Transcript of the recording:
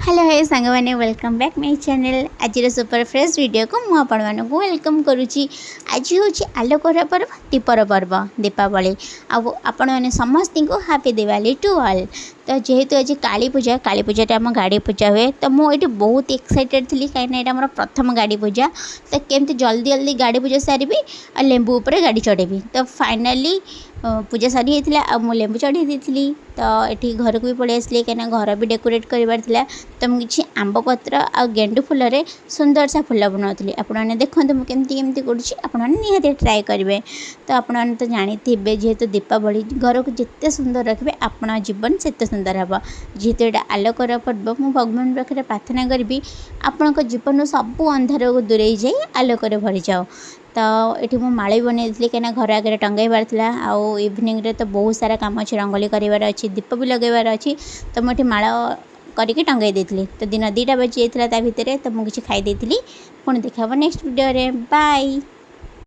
Hello हे सांग मैंने welcome back my channel. आज सुपर फ्रेश वीडियो को मुझे आपण मानक वेलकम करुच्ची। आज हूँ आलोकर पर्व दीपर पर्व दीपावली। आपण मैंने समस्त को हैप्पी दिवाली टू ऑल। तो जेहेतु आज काली पूजा आम गाड़ी पूजा हुए तो मुझे बहुत एक्साइटेड थी कहीं यहाँ मोर प्रथम गाड़ी पूजा। तो केमती जल्दी जल्दी गाड़ी पूजा सारी और लेंबू उपर गाड़ी चढ़ेबी। तो फाइनाली पूजा सारी होता आ लेंबू चढ़ी दी। तो ये घर को भी पलि आसली कहीं घर भी डेकोरेट करार तो मुझे किसी आंब पत्र आ गेंडु फूल सुंदर सा फुल बनाऊली। आपने देखो मुझे केमती करुँची ट्राए करेंगे। तो आपने तो जानी थे जेहेतु दीपावली घर को जिते सुंदर रखिए आपण जीवन से सुंदर हम। जेहेतु यहाँ आलोकर पर्व मु भगवान पाखे प्रार्थना करी आपण जीवन सबू अंधार को दूरे जाए आलोकर भरी जाओ। तो ये मुझे माला भी बनई थी कहीं घर आगे टंगाइबार था। आउ इवनिंग रे तो बहुत सारा काम अच्छे रंगोली करार अच्छी दीप भी लगेबार अच्छी। तो मुझे माला करके टंगाई देती। तो दिन 2टा बजी जाता भितर तो मुझे खाई पुणी देखा नेक्स्ट वीडियो रे बाय।